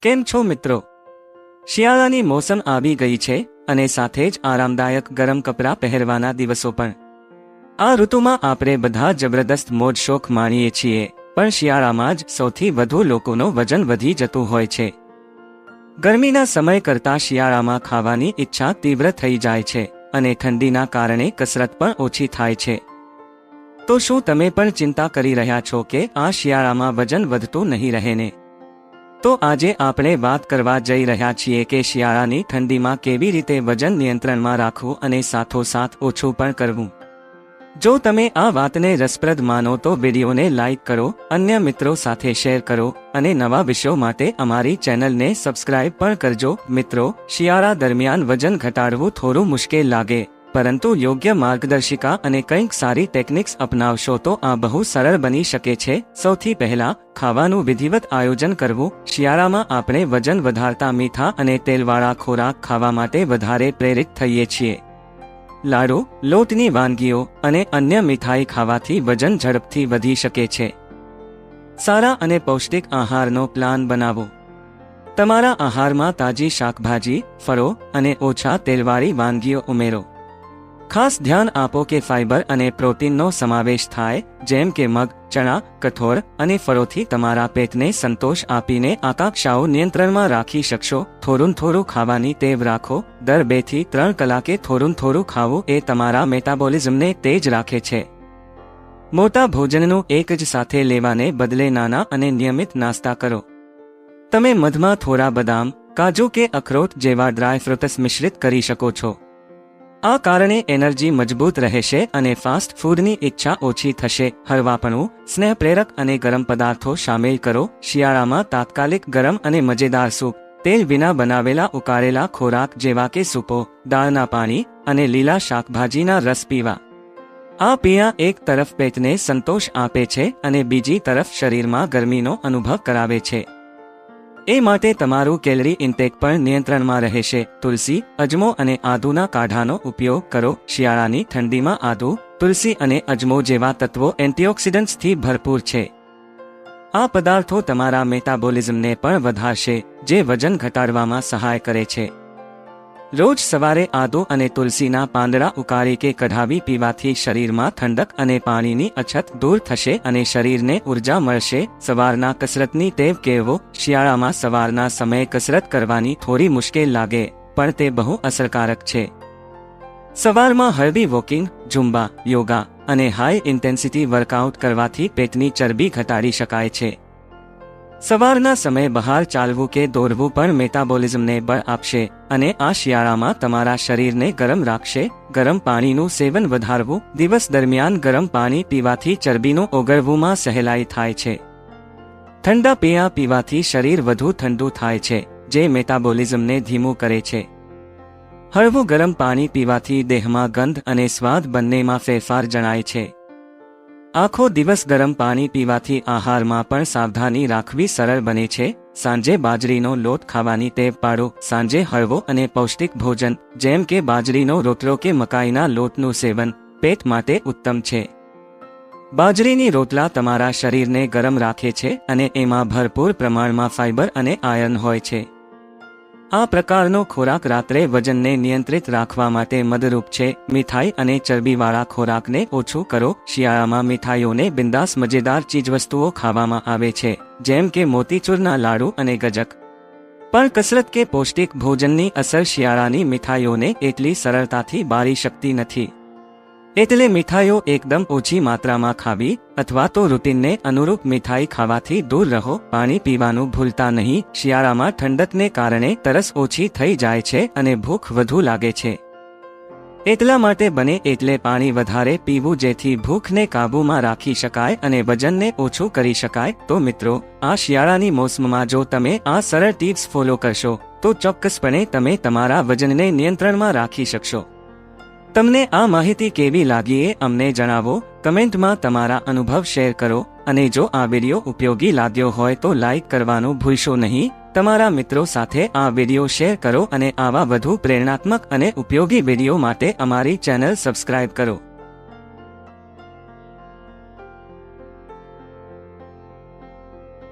કેમ છો મિત્રો? શિયાળાની મોસમ આવી ગઈ છે અને સાથે જ આરામદાયક ગરમ કપડાં પહેરવાના દિવસો પણ। આ ઋતુમાં આપણે બધા જબરદસ્ત મોજ શોખ માણીએ છીએ, પણ શિયાળામાં જ સૌથી વધુ લોકોનો વજન વધી જતું હોય છે। ગરમીના સમય કરતાં શિયાળામાં ખાવાની ઈચ્છા તીવ્ર થઈ જાય છે અને ઠંડીના કારણે કસરત પણ ઓછી થાય છે। તો શું તમે પણ ચિંતા કરી રહ્યા છો કે આ શિયાળામાં વજન વધતું નહીં રહે ને? તો આજે આપણે વાત કરવા જઈ રહ્યા છીએ કે શિયાળાની ઠંડીમાં કેવી રીતે વજન નિયંત્રણમાં રાખવું અને સાથોસાથ ઓછું પણ કરવું। જો તમે આ વાતને રસપ્રદ માનો તો વિડીયોને લાઇક કરો, અન્ય મિત્રો સાથે શેર કરો અને નવા વિષયો માટે અમારી ચેનલને સબસ્ક્રાઇબ પણ કરજો। મિત્રો, શિયાળા દરમિયાન વજન ઘટાડવું થોડું મુશ્કેલ લાગે, પરંતુ યોગ્ય માર્ગદર્શિકા અને કંઈક સારી ટેકનિક્સ અપનાવશો તો આ બહુ સરળ બની શકે છે। સૌથી પહેલા, ખાવાનું વિધિવત આયોજન કરવું। શિયાળામાં આપણે વજન વધારતા મીઠા અને તેલવાળા ખોરાક ખાવા માટે વધારે પ્રેરિત થઈએ છીએ। લાડુ, લોટની વાનગીઓ અને અન્ય મીઠાઈ ખાવાથી વજન ઝડપથી વધી શકે છે। સારા અને પૌષ્ટિક આહારનો પ્લાન બનાવો। તમારા આહારમાં તાજી શાકભાજી, ફળો અને ઓછા તેલવાળી વાનગીઓ ઉમેરો। ખાસ ધ્યાન આપો કે ફાઇબર અને પ્રોટીનનો સમાવેશ થાય, જેમ કે મગ, ચણા, કઠોળ અને ફળોથી તમારા પેટને સંતોષ આપીને આકાંક્ષાઓ નિયંત્રણમાં રાખી શકશો। થોડું થોડું ખાવાની ટેવ રાખો। દર 2 થી 3 કલાકે થોડું થોડું ખાવું એ તમારા મેટાબોલિઝમને તેજ રાખે છે। મોટા ભોજનનું એક જ સાથે લેવાને બદલે નાના અને નિયમિત નાસ્તા કરો। તમે મધમાં થોડા બદામ, કાજુ કે અખરોટ જેવા ડ્રાય ફ્રૂટ્સ મિશ્રિત કરી શકો છો। આ કારણે એનર્જી મજબૂત રહેશે અને ફાસ્ટ ફૂડની ઈચ્છા ઓછી થશે। હળવાપણું, સ્નેહપ્રેરક અને ગરમ પદાર્થો શામેલ કરો। શિયાળામાં તાત્કાલિક ગરમ અને મજેદાર સૂપ, તેલ વિના બનાવેલા ઉકાળેલા ખોરાક જેવા કે સૂપો, દાળના પાણી અને લીલા શાકભાજીના રસ પીવા। આ પીણા એક તરફ પેટને સંતોષ આપે છે અને બીજી તરફ શરીરમાં ગરમીનો અનુભવ કરાવે છે। એ માટે તમારું કેલરી ઇન્ટેક પણ નિયંત્રણમાં રહેશે। તુલસી, અજમો અને આદુના કાઢાનો ઉપયોગ કરો। શિયાળાની ઠંડીમાં આદુ, તુલસી અને અજમો જેવા તત્વો એન્ટીઓક્સિડન્ટ્સથી ભરપૂર છે। આ પદાર્થો તમારા મેટાબોલિઝમને પણ વધારશે, જે વજન ઘટાડવામાં સહાય કરે છે। રોજ સવારે આદુ અને તુલસીના પાંદડા ઉકાળી કે કઢાવી પીવાથી શરીરમાં ઠંડક અને પાણીની અછત દૂર થશે અને શરીરને ઉર્જા મળશે। સવારના કસરતની ટેવ કેળવો। શિયાળામાં સવારના સમયે કસરત કરવાની થોડી મુશ્કેલ લાગે, પણ તે બહુ અસરકારક છે। સવારમાં હળવી વોકિંગ, ઝુંબા, યોગા અને હાઈ ઇન્ટેન્સિટી વર્કઆઉટ કરવાથી પેટની ચરબી ઘટાડી શકાય છે। સવારના સમયે બહાર ચાલવું કે દોડવું પણ મેટાબોલિઝમને બળ આપશે અને આ શિયાળામાં તમારા શરીરને ગરમ રાખશે। ગરમ પાણીનું સેવન વધારવું। દિવસ દરમિયાન ગરમ પાણી પીવાથી ચરબીનું ઓગળવુંમાં સહેલાઈ થાય છે। ઠંડા પીણા પીવાથી શરીર વધુ ઠંડુ થાય છે, જે મેટાબોલિઝમને ધીમું કરે છે। હળવું ગરમ પાણી પીવાથી દેહમાં ગંધ અને સ્વાદ બંનેમાં ફેરફાર જણાય છે। આખો દિવસ ગરમ પાણી પીવાથી આહારમાં પણ સાવધાની રાખવી સરળ બને છે। સાંજે બાજરીનો લોટ ખાવાની ટેવ પાડો। સાંજે હળવો અને પૌષ્ટિક ભોજન, જેમ કે બાજરીનો રોટલો કે મકાઈના લોટનું સેવન પેટ માટે ઉત્તમ છે। બાજરીની રોટલા તમારા શરીરને ગરમ રાખે છે અને એમાં ભરપૂર પ્રમાણમાં ફાઇબર અને આયર્ન હોય છે। આ પ્રકારનો ખોરાક રાત્રે વજનને નિયંત્રિત રાખવા માટે મદદરૂપ છે। મીઠાઈ અને ચરબીવાળા ખોરાકને ઓછું કરો। શિયાળામાં મીઠાઈઓને બિંદાસ મજેદાર ચીજવસ્તુઓ ખાવામાં આવે છે, જેમ કે મોતીચૂરના લાડુ અને ગજક। પણ કસરત કે પૌષ્ટિક ભોજનની અસર શિયાળાની મીઠાઈઓને એટલી સરળતાથી બાળી શકતી નથી। એટલે મીઠાઈઓ એકદમ ઓછી માત્રામાં ખાવી અથવા તો રૂટીનને અનુરૂપ મીઠાઈ ખાવાથી દૂર રહો। પાણી પીવાનું ભૂલતા નહીં। શિયાળામાં ઠંડકને કારણે તરસ ઓછી થઈ જાય છે અને ભૂખ વધુ લાગે છે। એટલા માટે બને એટલે પાણી વધારે પીવું, જેથી ભૂખને કાબૂમાં રાખી શકાય અને વજનને ઓછું કરી શકાય। તો મિત્રો, આ શિયાળાની મોસમમાં જો તમે આ સરળ ટિપ્સ ફોલો કરશો તો ચોક્કસપણે તમે તમારા વજનને નિયંત્રણમાં રાખી શકશો। તમને આ માહિતી કેવી લાગી એ અમને જણાવો। કમેન્ટમાં તમારા અનુભવ શેર કરો અને જો આ વિડીયો ઉપયોગી લાગ્યો હોય તો લાઇક કરવાનું ભૂલશો નહીં। તમારા મિત્રો સાથે આ વિડીયો શેર કરો અને આવા વધુ પ્રેરણાત્મક અને ઉપયોગી વિડીયો માટે અમારી ચેનલ સબસ્ક્રાઇબ કરો।